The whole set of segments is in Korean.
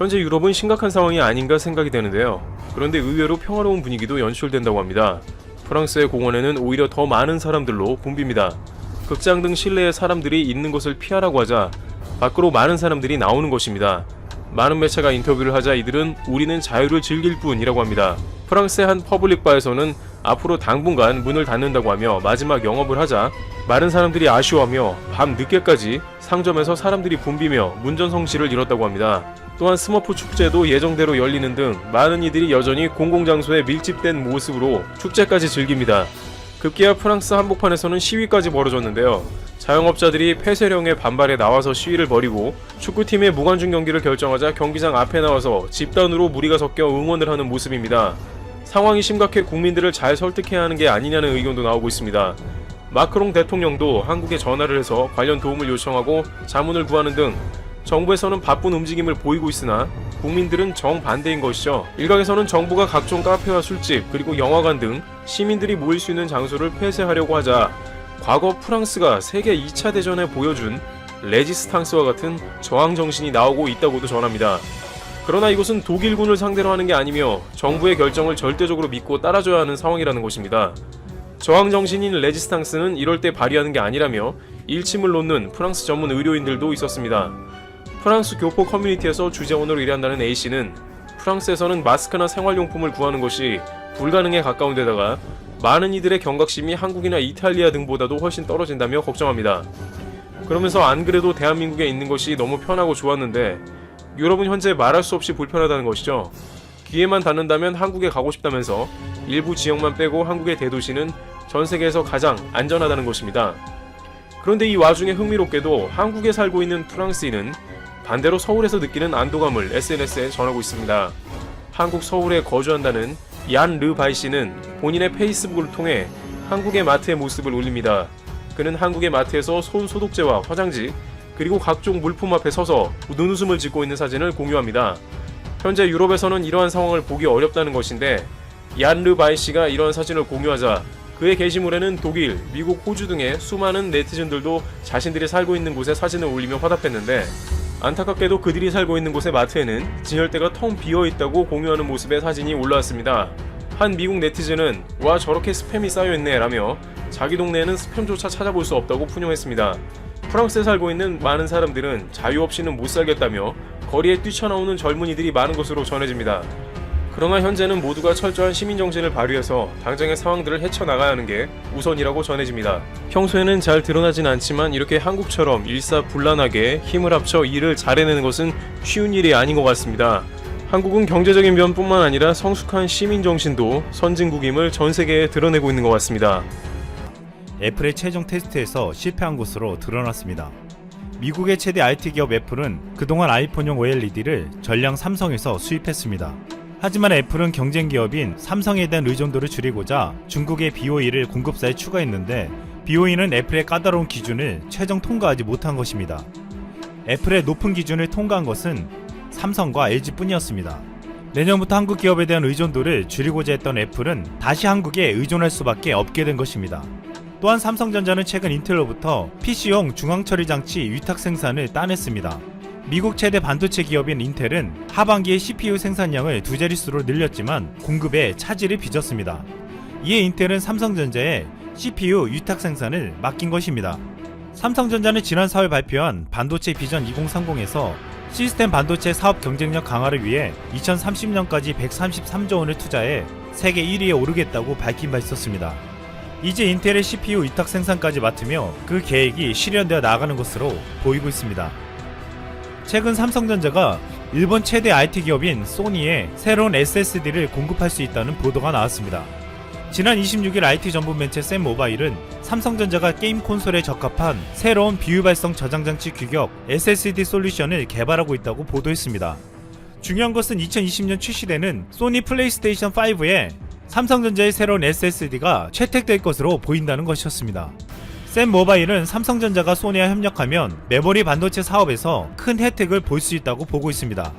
현재 유럽은 심각한 상황이 아닌가 생각이 되는데요. 그런데 의외로 평화로운 분위기도 연출된다고 합니다. 프랑스의 공원에는 오히려 더 많은 사람들로 붐빕니다. 극장 등 실내에 사람들이 있는 것을 피하라고 하자 밖으로 많은 사람들이 나오는 것입니다. 많은 매체가 인터뷰를 하자 이들은 우리는 자유를 즐길 뿐이라고 합니다. 프랑스의 한 퍼블릭 바에서는 앞으로 당분간 문을 닫는다고 하며 마지막 영업을 하자 많은 사람들이 아쉬워하며 밤 늦게까지 상점에서 사람들이 붐비며 문전성시를 이뤘다고 합니다. 또한 스머프 축제도 예정대로 열리는 등 많은 이들이 여전히 공공장소에 밀집된 모습으로 축제까지 즐깁니다. 급기야 프랑스 한복판에서는 시위까지 벌어졌는데요. 자영업자들이 폐쇄령에 반발해 나와서 시위를 벌이고 축구팀의 무관중 경기를 결정하자 경기장 앞에 나와서 집단으로 무리가 섞여 응원을 하는 모습입니다. 상황이 심각해 국민들을 잘 설득해야 하는 게 아니냐는 의견도 나오고 있습니다. 마크롱 대통령도 한국에 전화를 해서 관련 도움을 요청하고 자문을 구하는 등 정부에서는 바쁜 움직임을 보이고 있으나 국민들은 정반대인 것이죠. 일각에서는 정부가 각종 카페와 술집 그리고 영화관 등 시민들이 모일 수 있는 장소를 폐쇄하려고 하자 과거 프랑스가 세계 2차 대전에 보여준 레지스탕스와 같은 저항 정신이 나오고 있다고도 전합니다. 그러나 이것은 독일군을 상대로 하는 게 아니며 정부의 결정을 절대적으로 믿고 따라줘야 하는 상황이라는 것입니다. 저항 정신인 레지스탕스는 이럴 때 발휘하는 게 아니라며 일침을 놓는 프랑스 전문 의료인들도 있었습니다. 프랑스 교포 커뮤니티에서 주재원으로 일한다는 A씨는 프랑스에서는 마스크나 생활용품을 구하는 것이 불가능에 가까운 데다가 많은 이들의 경각심이 한국이나 이탈리아 등보다도 훨씬 떨어진다며 걱정합니다. 그러면서 안 그래도 대한민국에 있는 것이 너무 편하고 좋았는데 유럽은 현재 말할 수 없이 불편하다는 것이죠. 기회만 닿는다면 한국에 가고 싶다면서 일부 지역만 빼고 한국의 대도시는 전 세계에서 가장 안전하다는 것입니다. 그런데 이 와중에 흥미롭게도 한국에 살고 있는 프랑스인은 반대로 서울에서 느끼는 안도감을 SNS에 전하고 있습니다. 한국 서울에 거주한다는 얀 르바이 씨는 본인의 페이스북을 통해 한국의 마트의 모습을 올립니다. 그는 한국의 마트에서 손 소독제와 화장지 그리고 각종 물품 앞에 서서 눈웃음을 짓고 있는 사진을 공유합니다. 현재 유럽에서는 이러한 상황을 보기 어렵다는 것인데 얀 르바이 씨가 이러한 사진을 공유하자 그의 게시물에는 독일, 미국, 호주 등의 수많은 네티즌들도 자신들이 살고 있는 곳에 사진을 올리며 화답했는데 안타깝게도 그들이 살고 있는 곳의 마트에는 진열대가 텅 비어있다고 공유하는 모습의 사진이 올라왔습니다. 한 미국 네티즌은 와 저렇게 스팸이 쌓여있네 라며 자기 동네에는 스팸조차 찾아볼 수 없다고 푸념했습니다. 프랑스에 살고 있는 많은 사람들은 자유 없이는 못 살겠다며 거리에 뛰쳐나오는 젊은이들이 많은 것으로 전해집니다. 그러나 현재는 모두가 철저한 시민정신을 발휘해서 당장의 상황들을 헤쳐나가야 하는 게 우선이라고 전해집니다. 평소에는 잘 드러나진 않지만 이렇게 한국처럼 일사불란하게 힘을 합쳐 일을 잘 해내는 것은 쉬운 일이 아닌 것 같습니다. 한국은 경제적인 면뿐만 아니라 성숙한 시민정신도 선진국임을 전 세계에 드러내고 있는 것 같습니다. 애플의 최종 테스트에서 실패한 것으로 드러났습니다. 미국의 최대 IT 기업 애플은 그동안 아이폰용 OLED를 전량 삼성에서 수입했습니다. 하지만 애플은 경쟁 기업인 삼성에 대한 의존도를 줄이고자 중국의 BOE를 공급사에 추가했는데 BOE는 애플의 까다로운 기준을 최종 통과하지 못한 것입니다. 애플의 높은 기준을 통과한 것은 삼성과 LG뿐이었습니다. 내년부터 한국 기업에 대한 의존도를 줄이고자 했던 애플은 다시 한국에 의존할 수밖에 없게 된 것입니다. 또한 삼성전자는 최근 인텔로부터 PC용 중앙처리 장치 위탁 생산을 따냈습니다. 미국 최대 반도체 기업인 인텔은 하반기에 CPU 생산량을 두 자릿수로 늘렸지만 공급에 차질을 빚었습니다. 이에 인텔은 삼성전자에 CPU 위탁 생산을 맡긴 것입니다. 삼성전자는 지난 4월 발표한 반도체 비전 2030에서 시스템 반도체 사업 경쟁력 강화를 위해 2030년까지 133조 원을 투자해 세계 1위에 오르겠다고 밝힌 바 있었습니다. 이제 인텔의 CPU 위탁 생산까지 맡으며 그 계획이 실현되어 나가는 것으로 보이고 있습니다. 최근 삼성전자가 일본 최대 IT 기업인 소니에 새로운 SSD를 공급할 수 있다는 보도가 나왔습니다. 지난 26일 IT 전문 매체 샘 모바일은 삼성전자가 게임 콘솔에 적합한 새로운 비유발성 저장장치 규격 SSD 솔루션을 개발하고 있다고 보도했습니다. 중요한 것은 2020년 출시되는 소니 플레이스테이션 5에 삼성전자의 새로운 SSD가 채택될 것으로 보인다는 것이었습니다. 샘 모바일은 삼성전자가 소니와 협력하면 메모리 반도체 사업에서 큰 혜택을 볼 수 있다고 보고 있습니다.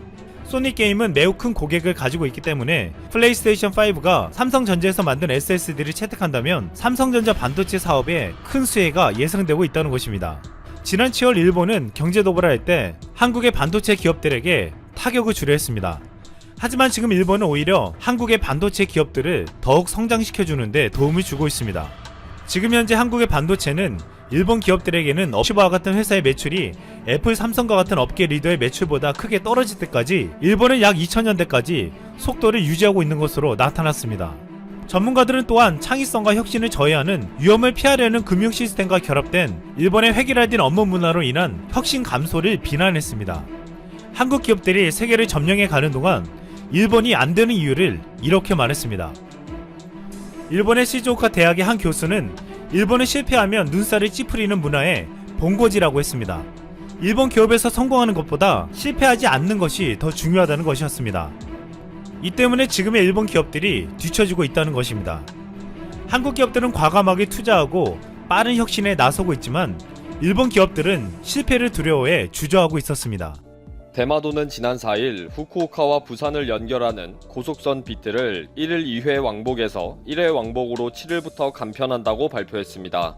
소니 게임은 매우 큰 고객을 가지고 있기 때문에 플레이스테이션 5가 삼성전자에서 만든 SSD를 채택한다면 삼성전자 반도체 사업에 큰 수혜가 예상되고 있다는 것입니다. 지난 7월 일본은 경제 도발을 할 때 한국의 반도체 기업들에게 타격을 주려 했습니다. 하지만 지금 일본은 오히려 한국의 반도체 기업들을 더욱 성장시켜주는데 도움을 주고 있습니다. 지금 현재 한국의 반도체는 일본 기업들에게는 toshiba와 같은 회사의 매출이 애플, 삼성과 같은 업계 리더의 매출보다 크게 떨어질 때까지 일본은 약 2000년대까지 속도를 유지하고 있는 것으로 나타났습니다. 전문가들은 또한 창의성과 혁신을 저해하는 위험을 피하려는 금융 시스템과 결합된 일본의 획일화된 업무 문화로 인한 혁신 감소를 비난했습니다. 한국 기업들이 세계를 점령해 가는 동안 일본이 안 되는 이유를 이렇게 말했습니다. 일본의 시즈오카 대학의 한 교수는 일본은 실패하면 눈살을 찌푸리는 문화의 본거지라고 했습니다. 일본 기업에서 성공하는 것보다 실패하지 않는 것이 더 중요하다는 것이었습니다. 이 때문에 지금의 일본 기업들이 뒤처지고 있다는 것입니다. 한국 기업들은 과감하게 투자하고 빠른 혁신에 나서고 있지만 일본 기업들은 실패를 두려워해 주저하고 있었습니다. 대마도는 지난 4일 후쿠오카와 부산을 연결하는 고속선 비트를 1일 2회 왕복에서 1회 왕복으로 7일부터 간편한다고 발표했습니다.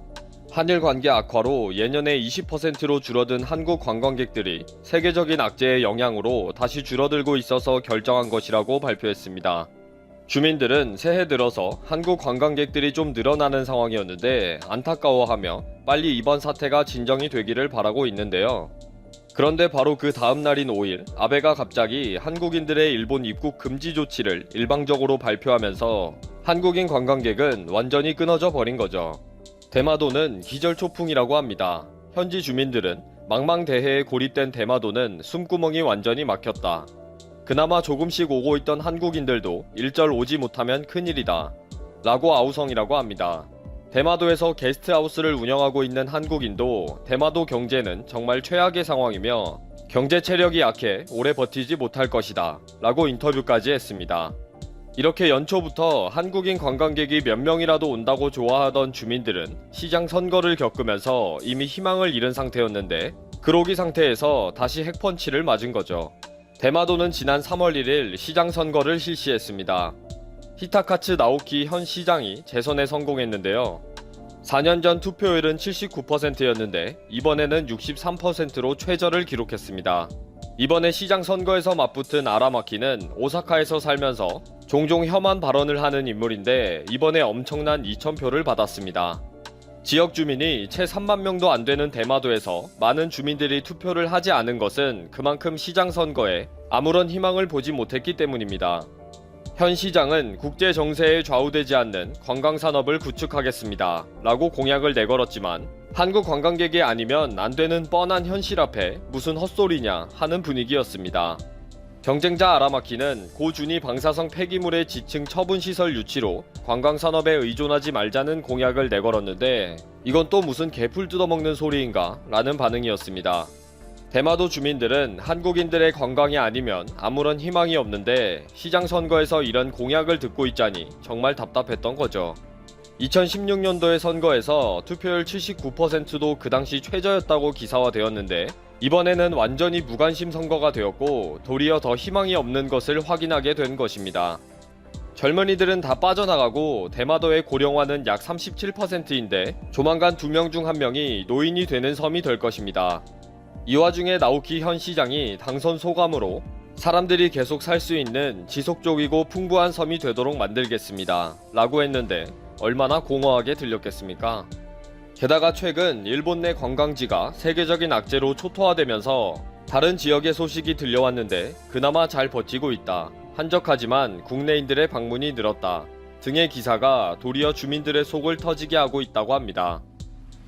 한일 관계 악화로 예년에 20%로 줄어든 한국 관광객들이 세계적인 악재의 영향으로 다시 줄어들고 있어서 결정한 것이라고 발표했습니다. 주민들은 새해 들어서 한국 관광객들이 좀 늘어나는 상황이었는데 안타까워하며 빨리 이번 사태가 진정이 되기를 바라고 있는데요. 그런데 바로 그 다음 날인 5일 아베가 갑자기 한국인들의 일본 입국 금지 조치를 일방적으로 발표하면서 한국인 관광객은 완전히 끊어져 버린 거죠. 대마도는 기절초풍이라고 합니다. 현지 주민들은 망망대해에 고립된 대마도는 숨구멍이 완전히 막혔다. 그나마 조금씩 오고 있던 한국인들도 일절 오지 못하면 큰일이다. 라고 아우성이라고 합니다. 대마도에서 게스트하우스를 운영하고 있는 한국인도 대마도 경제는 정말 최악의 상황이며 경제 체력이 약해 오래 버티지 못할 것이다 라고 인터뷰까지 했습니다. 이렇게 연초부터 한국인 관광객이 몇 명이라도 온다고 좋아하던 주민들은 시장 선거를 겪으면서 이미 희망을 잃은 상태였는데 그로기 상태에서 다시 핵펀치를 맞은 거죠. 대마도는 지난 3월 1일 시장 선거를 실시했습니다. 히타카츠 나오키 현 시장이 재선에 성공했는데요. 4년 전 투표율은 79%였는데 이번에는 63%로 최저를 기록했습니다. 이번에 시장 선거에서 맞붙은 아라마키는 오사카에서 살면서 종종 혐한 발언을 하는 인물인데 이번에 엄청난 2,000표를 받았습니다. 지역 주민이 채 3만 명도 안 되는 대마도에서 많은 주민들이 투표를 하지 않은 것은 그만큼 시장 선거에 아무런 희망을 보지 못했기 때문입니다. 현 시장은 국제 정세에 좌우되지 않는 관광산업을 구축하겠습니다 라고 공약을 내걸었지만 한국 관광객이 아니면 안 되는 뻔한 현실 앞에 무슨 헛소리냐 하는 분위기였습니다. 경쟁자 아라마키는 고준위 방사성 폐기물의 지층 처분시설 유치로 관광산업에 의존하지 말자는 공약을 내걸었는데 이건 또 무슨 개풀 뜯어먹는 소리인가 라는 반응이었습니다. 대마도 주민들은 한국인들의 관광이 아니면 아무런 희망이 없는데 시장 선거에서 이런 공약을 듣고 있자니 정말 답답했던 거죠. 2016년도의 선거에서 투표율 79%도 그 당시 최저였다고 기사화되었는데 이번에는 완전히 무관심 선거가 되었고 도리어 더 희망이 없는 것을 확인하게 된 것입니다. 젊은이들은 다 빠져나가고 대마도의 고령화는 약 37%인데 조만간 2명 중 1명이 노인이 되는 섬이 될 것입니다. 이 와중에 나오키 현 시장이 당선 소감으로 사람들이 계속 살 수 있는 지속적이고 풍부한 섬이 되도록 만들겠습니다 라고 했는데 얼마나 공허하게 들렸겠습니까? 게다가 최근 일본 내 관광지가 세계적인 악재로 초토화되면서 다른 지역의 소식이 들려왔는데 그나마 잘 버티고 있다. 한적하지만 국내인들의 방문이 늘었다. 등의 기사가 도리어 주민들의 속을 터지게 하고 있다고 합니다.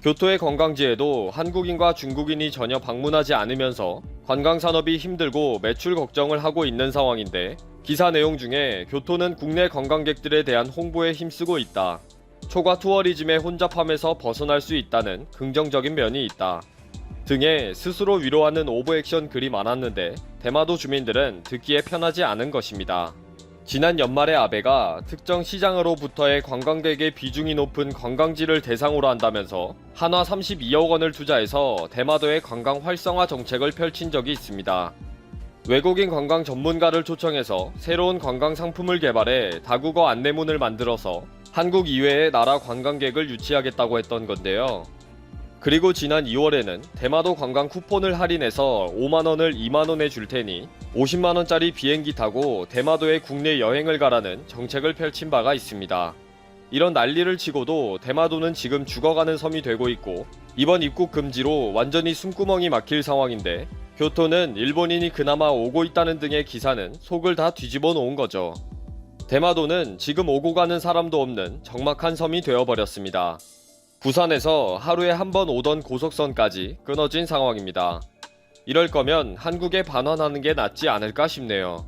교토의 관광지에도 한국인과 중국인이 전혀 방문하지 않으면서 관광산업이 힘들고 매출 걱정을 하고 있는 상황인데 기사 내용 중에 교토는 국내 관광객들에 대한 홍보에 힘쓰고 있다. 초과 투어리즘의 혼잡함에서 벗어날 수 있다는 긍정적인 면이 있다. 등의 스스로 위로하는 오버액션 글이 많았는데 대마도 주민들은 듣기에 편하지 않은 것입니다. 지난 연말에 아베가 특정 시장으로부터의 관광객의 비중이 높은 관광지를 대상으로 한다면서 한화 32억 원을 투자해서 대마도의 관광 활성화 정책을 펼친 적이 있습니다. 외국인 관광 전문가를 초청해서 새로운 관광 상품을 개발해 다국어 안내문을 만들어서 한국 이외의 나라 관광객을 유치하겠다고 했던 건데요. 그리고 지난 2월에는 대마도 관광 쿠폰을 할인해서 5만원을 2만원에 줄 테니 50만원짜리 비행기 타고 대마도에 국내 여행을 가라는 정책을 펼친 바가 있습니다. 이런 난리를 치고도 대마도는 지금 죽어가는 섬이 되고 있고 이번 입국 금지로 완전히 숨구멍이 막힐 상황인데 교토는 일본인이 그나마 오고 있다는 등의 기사는 속을 다 뒤집어 놓은 거죠. 대마도는 지금 오고 가는 사람도 없는 적막한 섬이 되어버렸습니다. 부산에서 하루에 한 번 오던 고속선까지 끊어진 상황입니다. 이럴 거면 한국에 반환하는 게 낫지 않을까 싶네요.